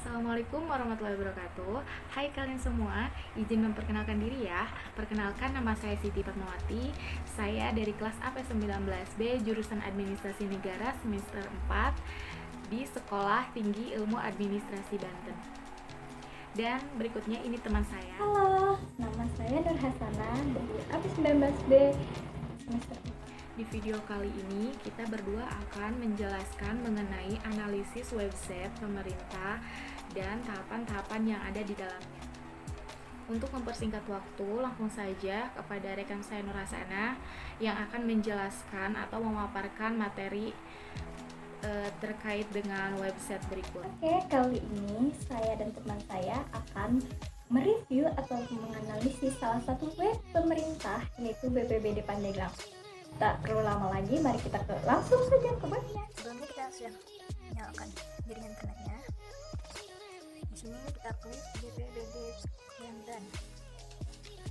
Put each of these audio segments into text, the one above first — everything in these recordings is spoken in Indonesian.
Assalamualaikum warahmatullahi wabarakatuh. Hai kalian semua, izin memperkenalkan diri ya. Perkenalkan, nama saya Siti Fatmawati. Saya dari kelas AP19B jurusan Administrasi Negara semester 4 di Sekolah Tinggi Ilmu Administrasi Banten. Dan berikutnya ini teman saya. Halo, nama saya Nur Hasana dari AP19B semester 4. Di video kali ini kita berdua akan menjelaskan mengenai analisis website pemerintah dan tahapan-tahapan yang ada di dalamnya. Untuk mempersingkat waktu, langsung saja kepada rekan saya Nur Hasana yang akan menjelaskan atau memaparkan materi terkait dengan website berikut. Oke, kali ini saya dan teman saya akan mereview atau menganalisis salah satu web pemerintah, yaitu BPBD Pandeglang. Tak perlu lama lagi, mari kita langsung saja ke webnya. Sebelumnya kita sudah nyalakan jaringan internetnya. Di sini kita klik BPBD Banten.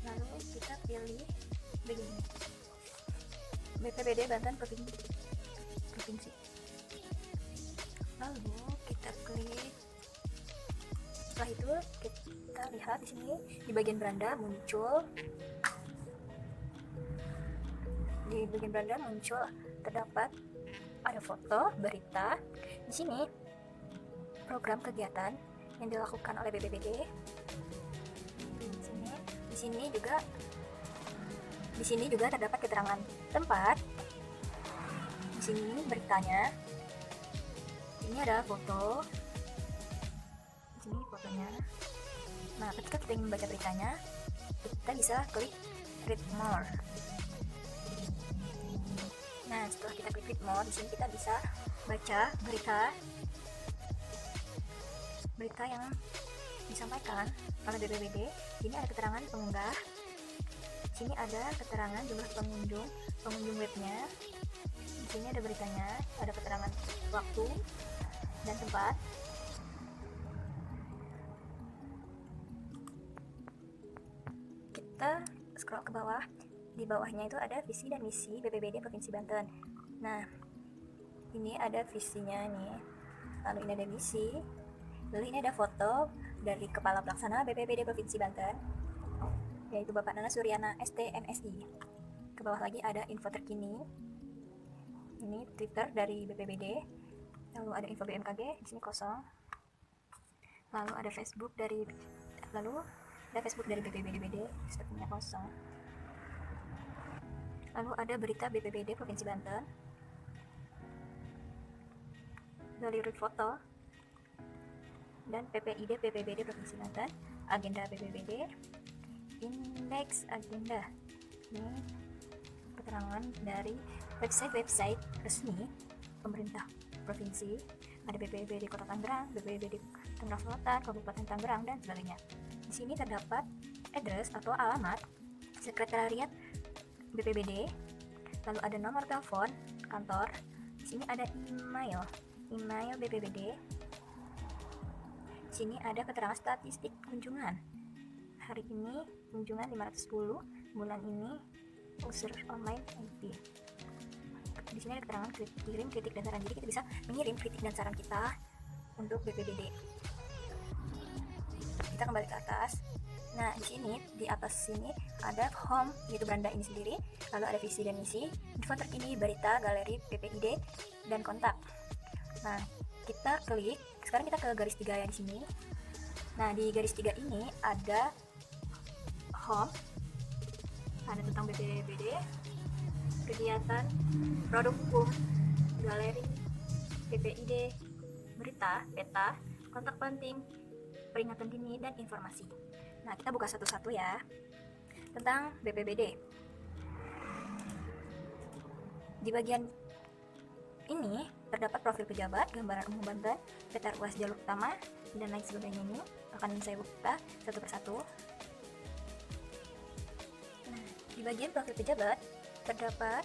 Lalu kita pilih begini. BPBD Banten Provinsi. Lalu kita klik. Setelah itu kita lihat di sini di bagian beranda muncul. Di bagian beranda muncul terdapat ada foto, berita. Di sini program kegiatan yang dilakukan oleh BPBD. Di sini juga terdapat keterangan tempat. Di sini beritanya. Ini ada foto. Di sini fotonya. Nah, ketika kita ingin membaca beritanya, kita bisa klik read more. Nah, setelah kita klik read more, di sini kita bisa baca berita yang disampaikan oleh BPBD. Ini ada keterangan pengunggah. Di sini ada keterangan jumlah pengunjung webnya. Di sini ada beritanya, ada keterangan waktu dan tempat. Kita scroll ke bawah. Di bawahnya itu ada visi dan misi BPBD Provinsi Banten. Nah, ini ada visinya nih. Lalu ini ada misi. Lalu ini ada foto dari Kepala Pelaksana BPBD Provinsi Banten, yaitu Bapak Nana Suryana ST.MSI. Ke bawah lagi ada info terkini. Ini Twitter dari BPBD. Lalu ada info BMKG, di sini kosong. Lalu ada Facebook dari BPBD, sepertinya kosong. Lalu ada berita BPBD Provinsi Banten. Galeri foto dan PPID BPBD Provinsi Banten, agenda BPBD, indeks agenda. Ini keterangan dari website resmi pemerintah provinsi. Ada BPBD Kota Tangerang, BPBD Tangerang Selatan, Kabupaten Tangerang, dan sebagainya. Di sini terdapat address atau alamat sekretariat BPBD. Lalu ada nomor telepon kantor. Di sini ada email BPBD. Di sini ada keterangan statistik kunjungan. Hari ini kunjungan 510, bulan ini user online IP. Di sini ada keterangan kirim kritik dan saran. Jadi kita bisa mengirim kritik dan saran kita untuk BPBD. Kita kembali ke atas. Nah, di sini di atas sini ada home, yaitu beranda ini sendiri. Lalu ada visi dan misi, info terkini, berita, galeri, PPID, dan kontak. Nah, kita klik. Sekarang kita ke garis 3 ya di sini. Nah, di garis 3 ini ada home, ada tentang BPBD, kegiatan, produk hukum, galeri, PPID, berita, peta, kontak penting, peringatan dini, dan informasi. Nah, kita buka satu-satu ya. Tentang BPBD. Di bagian ini terdapat profil pejabat, gambaran umum Banten, peta ruas jalur utama, dan lain sebagainya. Ini akan saya buka satu persatu. Nah, di bagian profil pejabat terdapat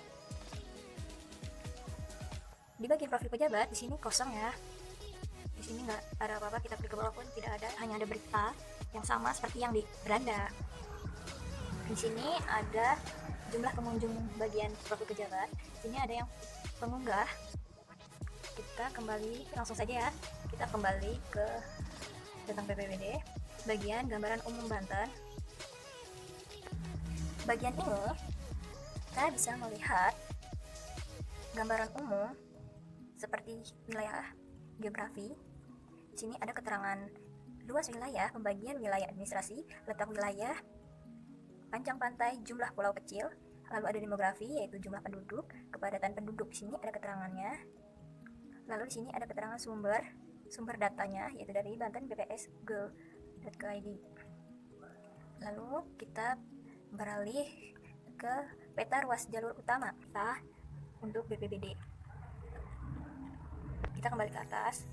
di sini kosong ya. Di sini nggak ada apa-apa. Kita klik ke bawah pun tidak ada, hanya ada berita yang sama seperti yang di beranda. Di sini ada jumlah pengunjung bagian profil pejabat. Di sini ada yang pengunggah. Kita kembali langsung saja ya. Kita kembali ke tentang BPBD, bagian gambaran umum Banten. Bagian ini kita bisa melihat gambaran umum seperti wilayah geografi. Di sini ada keterangan luas wilayah, pembagian wilayah administrasi, letak wilayah, panjang pantai, jumlah pulau kecil. Lalu ada demografi, yaitu jumlah penduduk, kepadatan penduduk. Di sini ada keterangannya. Lalu di sini ada keterangan sumber datanya, yaitu dari Banten bps.go.id. Lalu kita beralih ke peta ruas jalur utama untuk BPBD. Kita kembali ke atas.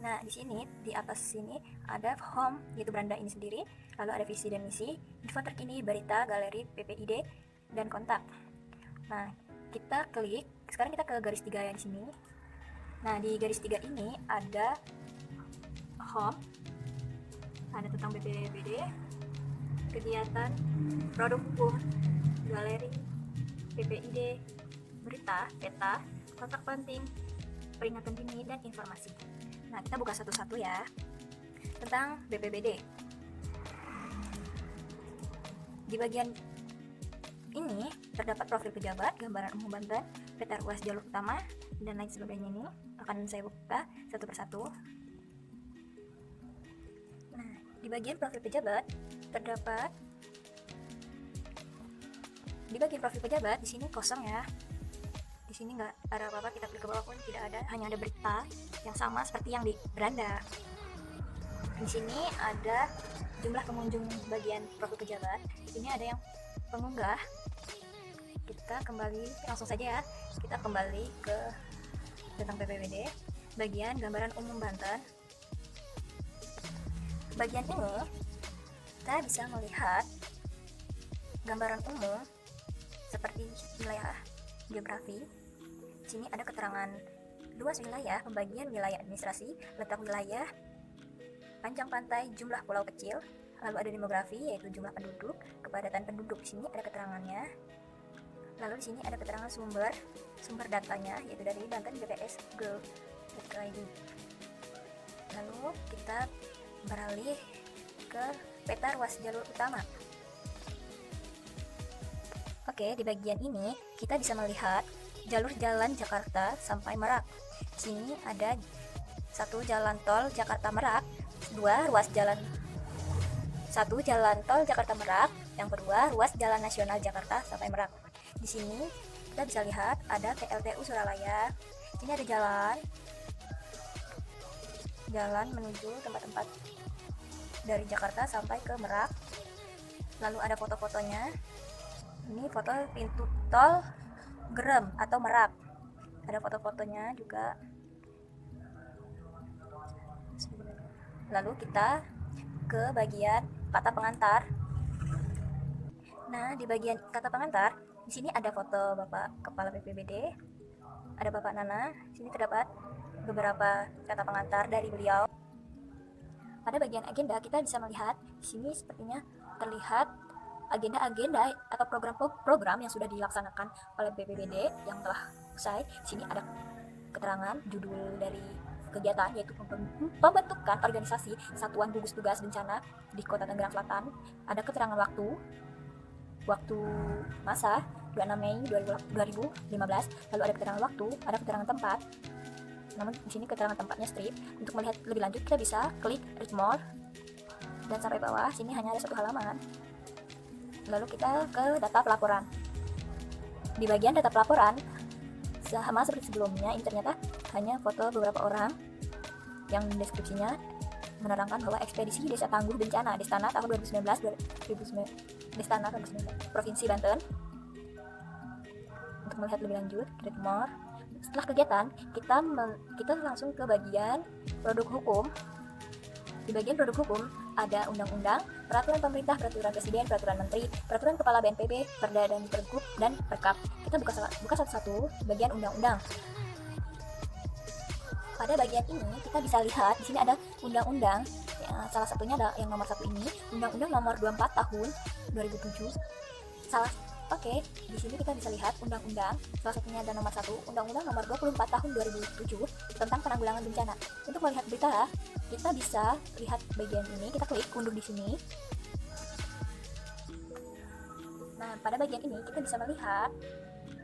Nah, di sini, di atas sini ada home, yaitu beranda ini sendiri. Lalu ada visi dan misi, info terkini, berita, galeri, PPID, dan kontak. Nah, kita klik. Sekarang kita ke garis 3 yang di sini. Nah, di garis 3 ini ada home, ada tentang BPBD, kegiatan, produk hukum, galeri, PPID, berita, peta, kontak penting, peringatan dini, dan informasi. Nah, kita buka satu-satu ya. Tentang BPBD. Di bagian ini terdapat profil pejabat, gambaran umum Banten, peta ruas jalur utama, dan lain sebagainya. Ini akan saya buka satu persatu. Nah, di bagian profil pejabat terdapat, di bagian profil pejabat di sini kosong ya. Di sini nggak ada apa-apa, kita klik ke bawah pun tidak ada, hanya ada berita yang sama seperti yang di beranda. Di sini ada jumlah pengunjung bagian profil pejabat. Di sini ada yang pengunggah. Kita kembali langsung saja ya. Kita kembali ke tentang BPBD, bagian gambaran umum Banten. Bagian ini kita bisa melihat gambaran umum seperti wilayah geografi. Di sini ada keterangan luas wilayah, pembagian wilayah administrasi, letak wilayah, panjang pantai, jumlah pulau kecil. Lalu ada demografi, yaitu jumlah penduduk, kepadatan penduduk. Di sini ada keterangannya. Lalu di sini ada keterangan sumber datanya, yaitu dari Banten bps.go.id. Lalu kita beralih ke peta ruas jalur utama. Oke, di bagian ini kita bisa melihat jalur jalan Jakarta sampai Merak. Di sini ada 1 jalan tol Jakarta Merak, 2 ruas jalan 1 jalan tol Jakarta Merak, yang kedua ruas jalan nasional Jakarta sampai Merak. Di sini kita bisa lihat ada PLTU Suralaya. Di sini ada jalan menuju tempat-tempat dari Jakarta sampai ke Merak. Lalu ada foto-fotonya. Ini foto pintu tol Gerem atau Merak. Ada foto-fotonya juga. Lalu kita ke bagian kata pengantar. Nah, di bagian kata pengantar, di sini ada foto Bapak Kepala BPBD, ada Bapak Nana. Di sini terdapat beberapa kata pengantar dari beliau. Pada bagian agenda kita bisa melihat di sini sepertinya terlihat agenda-agenda atau program-program yang sudah dilaksanakan oleh BPBD yang telah usai. Di sini ada keterangan judul dari kegiatan, yaitu pembentukan organisasi Satuan Gugus Tugas Bencana di Kota Tangerang Selatan. Ada keterangan waktu masa 26 Mei 2015. Lalu ada keterangan waktu, ada keterangan tempat. Namun di sini keterangan tempatnya strip. Untuk melihat lebih lanjut kita bisa klik read more dan sampai bawah. Sini hanya ada 1 halaman. Lalu kita ke data pelaporan. Di bagian data pelaporan, sama seperti sebelumnya, ini ternyata hanya foto beberapa orang yang deskripsinya menerangkan bahwa ekspedisi Desa Tangguh Bencana Destana tahun 2019 Destana tahun 2019 Provinsi Banten. Untuk melihat lebih lanjut, read more. Setelah kegiatan, kita langsung ke bagian produk hukum. Di bagian produk hukum ada undang-undang, peraturan pemerintah, peraturan presiden, peraturan menteri, peraturan kepala BNPB, Perda dan Pergub, dan Perkap. Kita buka satu-satu bagian undang-undang. Pada bagian ini kita bisa lihat di sini ada undang-undang. Ya, salah satunya ada yang nomor 1 ini, Undang-Undang nomor 24 tahun 2007. Oke, di sini kita bisa lihat undang-undang, salah satunya ada nomor 1, Undang-Undang nomor 24 tahun 2007 tentang penanggulangan bencana. Untuk melihat berita, kita bisa lihat bagian ini, kita klik unduh di sini. Nah, pada bagian ini kita bisa melihat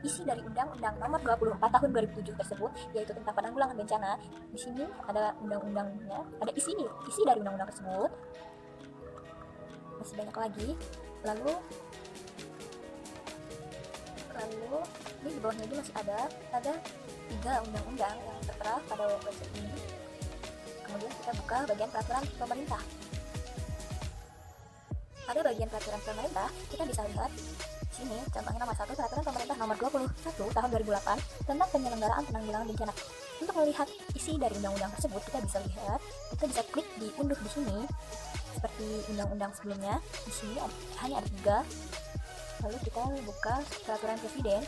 isi dari Undang-Undang nomor 24 tahun 2007 tersebut, yaitu tentang penanggulangan bencana. Di sini ada undang-undangnya, ada isi dari undang-undang tersebut. Masih banyak lagi. Lalu di bawahnya ini masih ada 3 undang-undang yang tertera pada website ini. Kemudian kita buka bagian peraturan pemerintah. Pada bagian peraturan pemerintah, kita bisa lihat sini contohnya nomor 1, peraturan pemerintah nomor 21 tahun 2008 tentang penyelenggaraan penanggulangan bencana. Untuk melihat isi dari undang-undang tersebut, kita bisa klik di unduh di sini seperti undang-undang sebelumnya. Di sini hanya ada 3. Lalu kita buka peraturan presiden.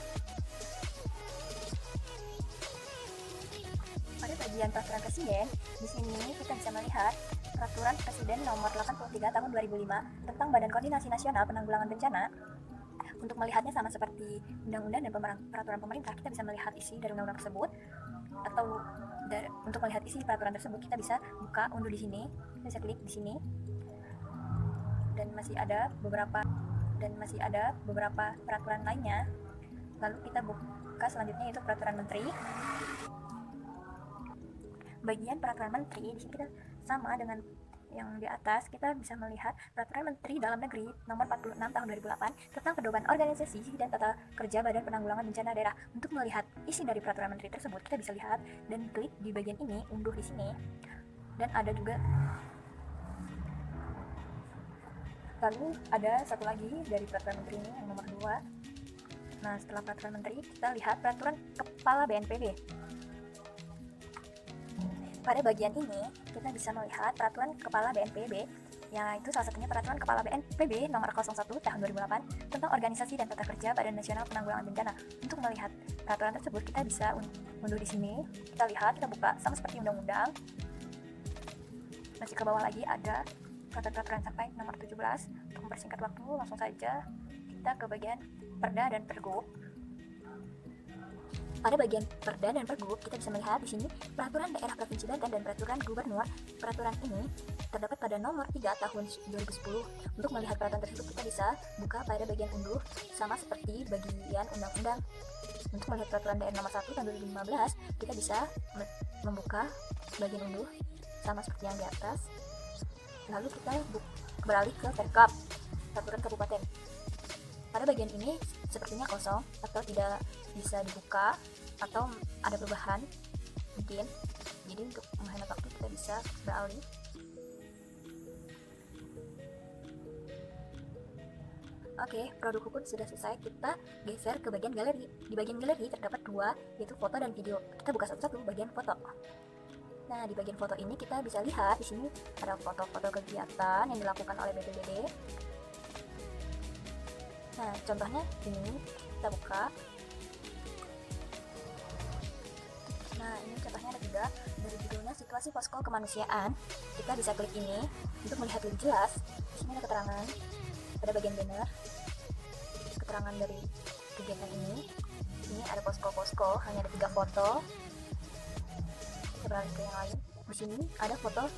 Pada bagian peraturan presiden, di sini kita bisa melihat peraturan presiden nomor 83 tahun 2005 tentang Badan Koordinasi Nasional Penanggulangan Bencana. Untuk melihatnya sama seperti undang-undang dan peraturan pemerintah, kita bisa melihat isi dari undang-undang tersebut, atau untuk melihat isi peraturan tersebut kita bisa buka unduh di sini, kita bisa klik di sini, dan masih ada beberapa peraturan lainnya. Lalu kita buka selanjutnya, yaitu peraturan menteri. Bagian peraturan menteri di sini kita sama dengan yang di atas, kita bisa melihat peraturan menteri dalam negeri nomor 46 tahun 2008 tentang pedoman organisasi dan tata kerja Badan Penanggulangan Bencana Daerah. Untuk melihat isi dari peraturan menteri tersebut, kita bisa lihat dan klik di bagian ini, unduh di sini. Dan ada juga, lalu ada satu lagi dari peraturan menteri ini yang nomor 2. Nah, setelah peraturan menteri, kita lihat peraturan kepala BNPB. Pada bagian ini, kita bisa melihat peraturan kepala BNPB, yaitu salah satunya peraturan kepala BNPB nomor 01 tahun 2008 tentang organisasi dan tata kerja Badan Nasional Penanggulangan Bencana. Untuk melihat peraturan tersebut, kita bisa unduh di sini. Kita lihat, kita buka sama seperti undang-undang. Masih ke bawah lagi ada peraturan sampai nomor 17. Untuk mempersingkat waktu, langsung saja kita ke bagian Perda dan Pergub. Pada bagian Perda dan Pergub, kita bisa melihat di sini peraturan daerah provinsi Banten dan peraturan gubernur. Peraturan ini terdapat pada nomor 3 tahun 2010. Untuk melihat peraturan tersebut, kita bisa buka pada bagian unduh sama seperti bagian undang-undang. Untuk melihat peraturan daerah nomor 1 tahun 2015, kita bisa membuka bagian unduh sama seperti yang di atas. Lalu kita beralih ke Perkap, peraturan kabupaten. Pada bagian ini sepertinya kosong atau tidak bisa dibuka, atau ada perubahan mungkin. Jadi untuk menghemat waktu, kita bisa beralih. Oke, produk hukum sudah selesai. Kita geser ke bagian galeri. Di bagian galeri terdapat 2, yaitu foto dan video. Kita buka satu-satu bagian foto. Nah, di bagian foto ini kita bisa lihat di sini ada foto-foto kegiatan yang dilakukan oleh BPBD. Nah, contohnya ini kita buka. Nah, ini contohnya ada 3. Dari judulnya situasi posko kemanusiaan, kita bisa klik ini untuk melihat lebih jelas. Di sini ada keterangan pada bagian banner, keterangan dari kegiatan ini. Ini ada posko-posko, hanya ada 3 foto. Kita beralih ke yang lain. Di sini ada foto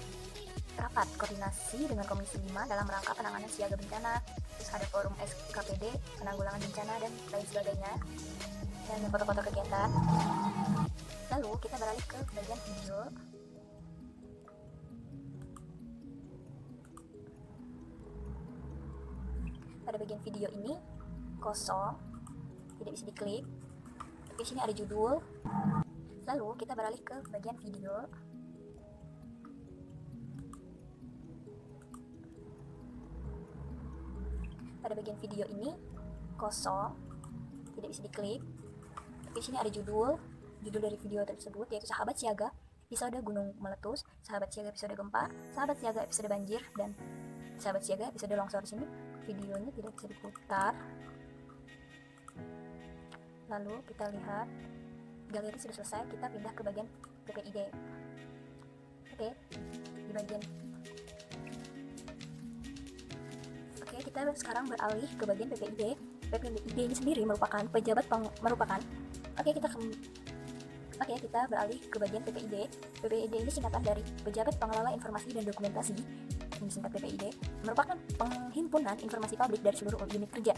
rapat koordinasi dengan Komisi 5 dalam rangka penanganan siaga bencana. Terus ada forum SKPD, penanggulangan bencana, dan lain sebagainya. Dan foto-foto kegiatan. Lalu kita beralih ke bagian video. Pada bagian video ini kosong, tidak bisa diklik. Di sini ada judul. Lalu kita beralih ke bagian video. Pada bagian video ini kosong, tidak bisa diklik. Di sini ada judul dari video tersebut, yaitu Sahabat Siaga episode Gunung Meletus, Sahabat Siaga episode Gempa, Sahabat Siaga episode Banjir, dan Sahabat Siaga episode Longsor. Di sini videonya tidak bisa diputar. Lalu kita lihat galeri sudah selesai. Kita pindah ke bagian PPID. Oke, di bagian kita sekarang beralih ke bagian PPID. PPID ini sendiri merupakan kita beralih ke bagian PPID. PPID ini singkatan dari Pejabat Pengelola Informasi dan Dokumentasi, ini singkat PPID, merupakan penghimpunan informasi publik dari seluruh unit kerja.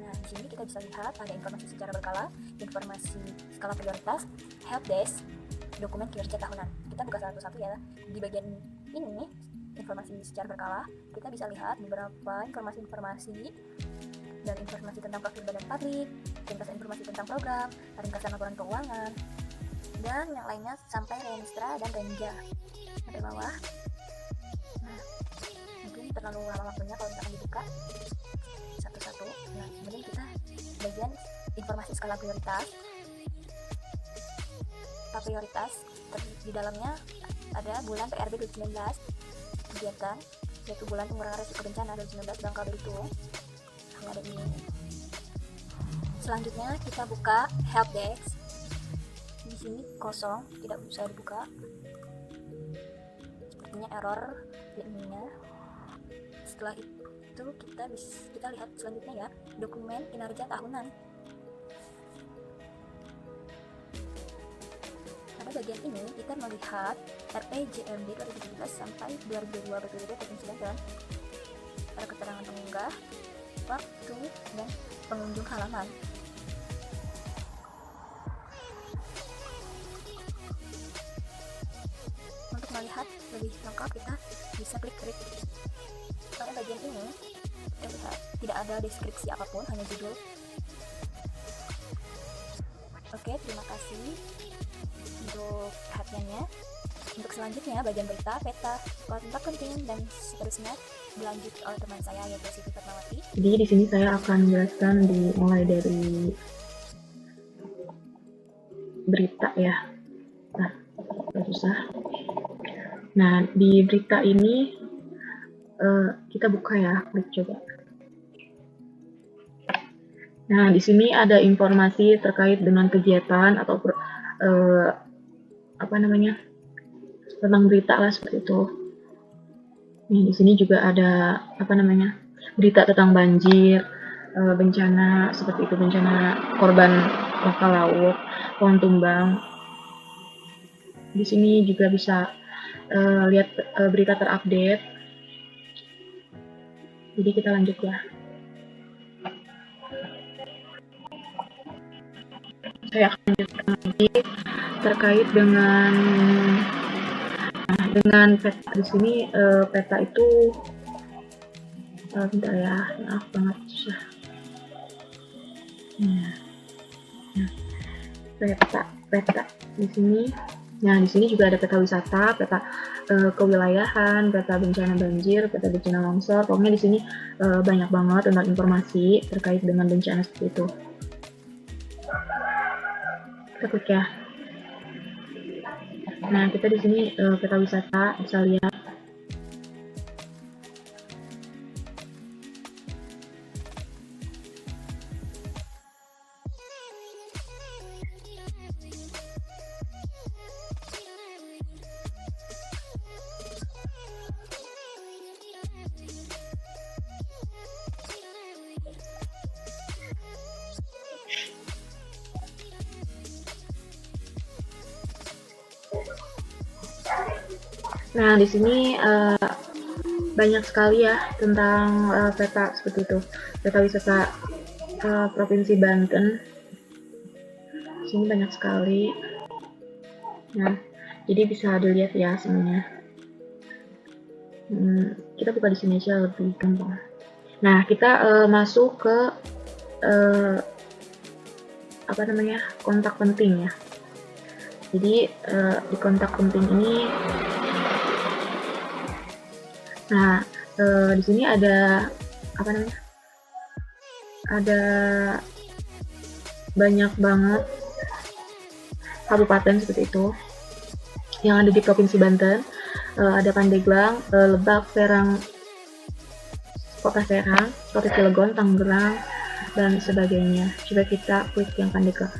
Nah, di sini kita bisa lihat ada informasi secara berkala, informasi skala prioritas, helpdesk, dokumen kinerja tahunan. Kita buka satu-satu ya. Di bagian ini, informasi secara berkala, kita bisa lihat beberapa informasi dan informasi tentang profil badan publik, ringkasan informasi tentang program, ringkasan laporan keuangan, dan yang lainnya sampai Renstra dan Renja sampai bawah. Nah, mungkin terlalu lama waktunya kalau misalkan dibuka satu-satu. Nah, kemudian kita bagian informasi skala prioritas. Di dalamnya ada bulan PRB 2019, kegiatan yaitu bulan pengurangan risiko bencana 2019, bangka belitung. Ada ini. Selanjutnya kita buka helpdesk. Di sini kosong, tidak bisa dibuka. Sepertinya error ininya. Setelah itu kita lihat selanjutnya ya, dokumen kinerja tahunan. Pada bagian ini kita melihat RPJMD 2017 sampai 2022 BPBD Provinsi Banten. Ada keterangan pengunggah, waktu, dan pengunjung halaman. Untuk melihat lebih lengkap kita bisa klik. Pada bagian ini kita lihat tidak ada deskripsi apapun, hanya judul. Oke, terima kasih untuk perhatiannya. Untuk selanjutnya bagian berita, peta, kontak penting, dan seterusnya dilanjut oleh teman saya yaitu Siti Fatmawati. Jadi di sini saya akan menjelaskan mulai dari berita ya. Nah, susah. Nah, di berita ini kita buka ya, klik coba. Nah, di sini ada informasi terkait dengan kegiatan atau tentang berita lah seperti itu. Nih, di sini juga ada berita tentang banjir, bencana seperti itu, bencana korban laka laut, pohon tumbang. Di sini juga bisa lihat berita terupdate. Jadi kita lanjut ya. Saya akan lanjutkan lagi terkait dengan peta. Di sini peta itu bentar ya, maaf banget susah. Peta di sini. Nah, di sini juga ada peta wisata, peta kewilayahan, peta bencana banjir, peta bencana longsor. Pokoknya di sini banyak banget tentang informasi terkait dengan bencana seperti itu. Kita klik ya. Nah, kita di sini peta wisata bisa lihat. Nah, di sini banyak sekali ya tentang peta seperti itu. Peta wisata Provinsi Banten. Di sini banyak sekali. Nah, jadi bisa dilihat ya semuanya. Kita buka di sini aja lebih gampang. Nah, kita masuk ke kontak penting ya. Jadi di kontak penting ini, nah di sini ada ada banyak banget kabupaten seperti itu yang ada di Provinsi Banten. Ada Pandeglang, Lebak, Serang, Kota Serang, Kota Cilegon, Tangerang, dan sebagainya. Coba kita klik yang Pandeglang.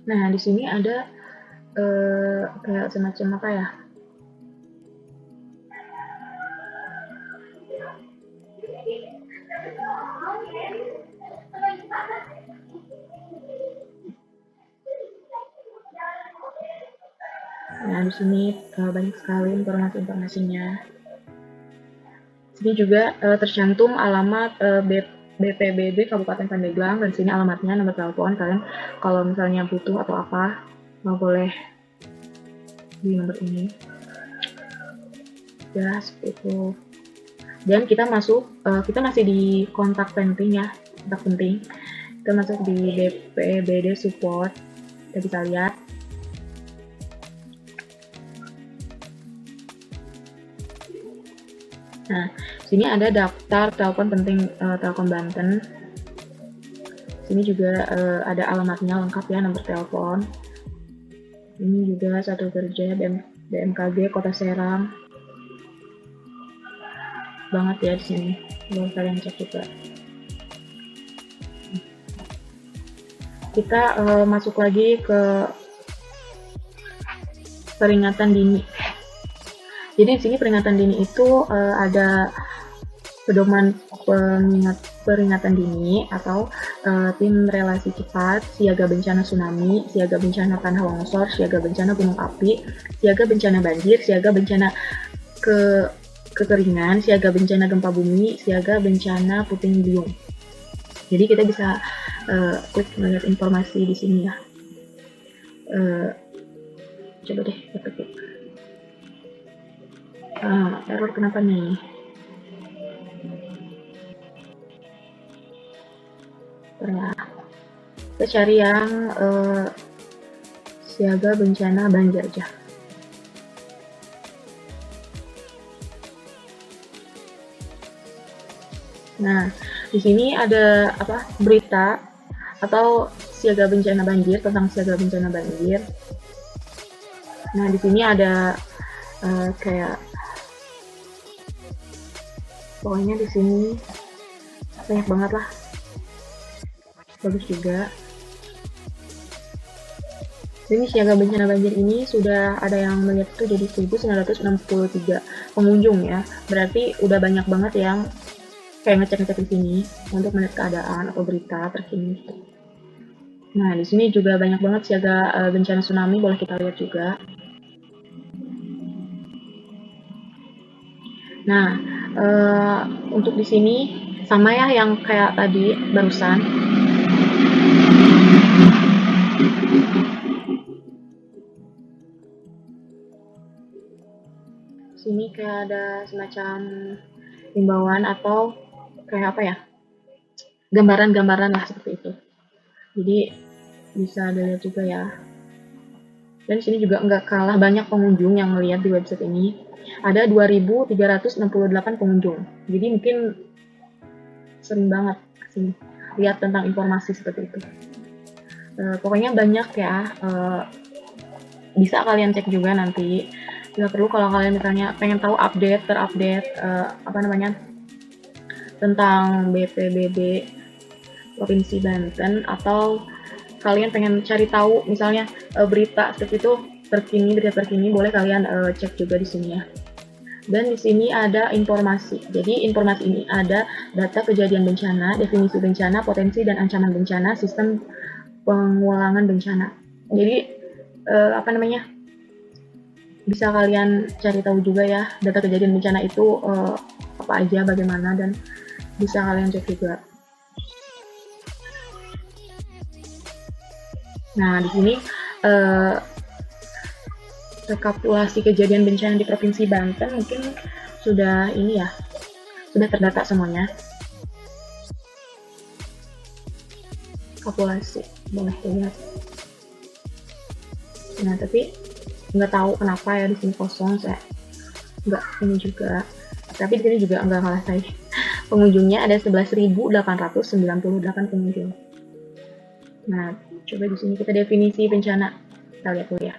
Nah, di sini ada kayak semacam apa ya? Nah, di sini banyak sekali informasi-informasinya. Sini juga tercantum alamat BPBD Kabupaten Pandeglang, dan sini alamatnya, nomor telepon. Kalian kalau misalnya butuh atau apa, boleh di nomor ini. Ya, seperti itu. Dan kita masih di kontak penting ya, kontak penting. Kita masuk di BPBD support. Kita bisa lihat. Nah, sini ada daftar telepon penting Telkom Banten. Sini juga ada alamatnya lengkap ya, nomor telepon. Ini juga satu kerja BMKG Kota Serang. Banget ya di sini. Boleh kalian cek juga. Kita masuk lagi ke peringatan dini. Jadi di sini peringatan dini itu ada pedoman peringatan dini atau tim relasi cepat, siaga bencana tsunami, siaga bencana tanah longsor, siaga bencana gunung api, siaga bencana banjir, siaga bencana kekeringan, siaga bencana gempa bumi, siaga bencana puting beliung. Jadi kita bisa klik melihat informasi di sini ya. Coba deh kita klik. Error kenapa nih? Nah, kita cari yang siaga bencana banjir aja. Nah, di sini ada berita atau siaga bencana banjir, tentang siaga bencana banjir. Nah, di sini ada kayak pokoknya di sini banyak banget lah. Bagus juga. Ini siaga bencana banjir ini sudah ada yang melihat itu jadi 1963 pengunjung ya. Berarti udah banyak banget yang kayak ngecek-ngecek di sini untuk melihat keadaan atau berita terkini. Nah, di sini juga banyak banget siaga bencana tsunami, boleh kita lihat juga. Nah, untuk di sini sama ya yang kayak tadi barusan. Sini kayak ada semacam himbauan atau kayak apa ya, gambaran-gambaran lah seperti itu. Jadi bisa dilihat juga ya. Dan sini juga nggak kalah banyak pengunjung yang melihat di website ini. Ada 2.368 pengunjung. Jadi mungkin sering banget kesini lihat tentang informasi seperti itu. Pokoknya banyak ya. Bisa kalian cek juga nanti. Tidak perlu kalau kalian misalnya pengen tahu terupdate tentang BPBD Provinsi Banten, atau kalian pengen cari tahu misalnya berita seperti itu berita terkini, boleh kalian cek juga di sini ya. Dan di sini ada informasi. Jadi informasi ini ada data kejadian bencana, definisi bencana, potensi dan ancaman bencana, sistem pengulangan bencana. Jadi bisa kalian cari tahu juga ya data kejadian bencana itu apa aja, bagaimana, dan bisa kalian cek juga. Nah, di sini rekapitulasi kejadian bencana di Provinsi Banten mungkin sudah terdata semuanya. Rekapitulasi, boleh lihat. Nah, tapi nggak tahu kenapa ya di sini kosong, saya nggak ini juga. Tapi di sini juga nggak kalah saya. Pengunjungnya ada 11.898 pengunjung. Nah, coba di sini kita definisi bencana. Kita lihat dulu ya.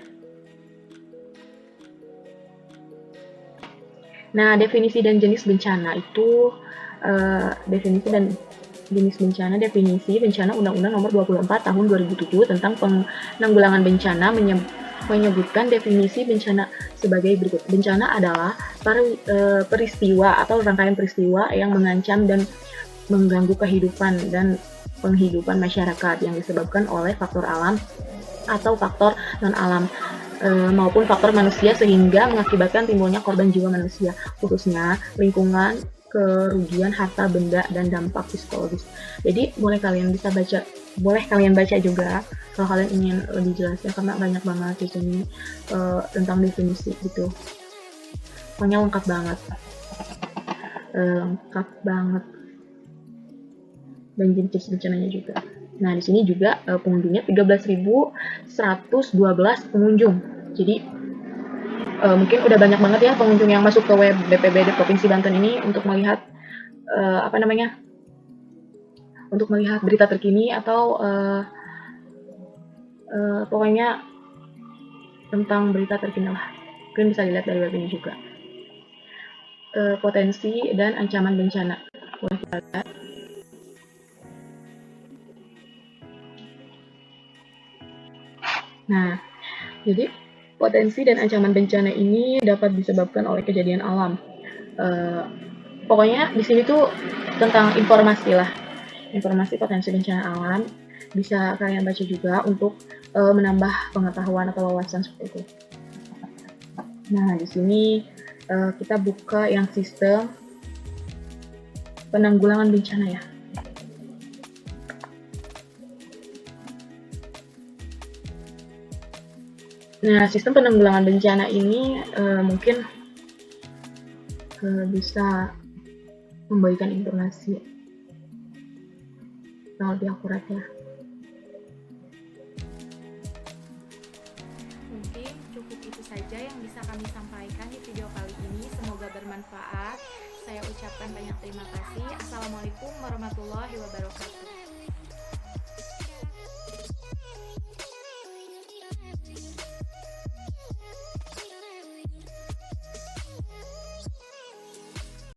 Nah, definisi dan jenis bencana itu definisi dan jenis bencana, definisi bencana Undang-Undang Nomor 24 Tahun 2007 tentang penanggulangan bencana menyebutkan definisi bencana sebagai berikut. Bencana adalah peristiwa atau rangkaian peristiwa yang mengancam dan mengganggu kehidupan dan penghidupan masyarakat yang disebabkan oleh faktor alam atau faktor non-alam maupun faktor manusia sehingga mengakibatkan timbulnya korban jiwa manusia, khususnya lingkungan, kerugian harta benda dan dampak psikologis. Jadi boleh kalian baca juga kalau kalian ingin lebih jelasnya, karena banyak banget di sini tentang definisi gitu. Pokoknya lengkap banget. Dan jenis bencananya juga. Nah, di sini juga pengunjungnya 13.112 pengunjung. Jadi mungkin udah banyak banget ya pengunjung yang masuk ke web BPBD Provinsi Banten ini untuk melihat untuk melihat berita terkini atau pokoknya tentang berita terkini lah. Mungkin bisa dilihat dari web ini juga. Potensi dan ancaman bencana. Boleh kita lihat. Nah, jadi potensi dan ancaman bencana ini dapat disebabkan oleh kejadian alam. Pokoknya di sini tuh tentang informasi potensi bencana alam. Bisa kalian baca juga untuk menambah pengetahuan atau wawasan seperti itu. Nah, di sini kita buka yang sistem penanggulangan bencana ya. Nah, sistem penanggulangan bencana ini mungkin bisa memberikan informasi yang lebih akurat ya. Mungkin cukup itu saja yang bisa kami sampaikan di video kali ini. Semoga bermanfaat. Saya ucapkan banyak terima kasih. Assalamualaikum warahmatullahi wabarakatuh.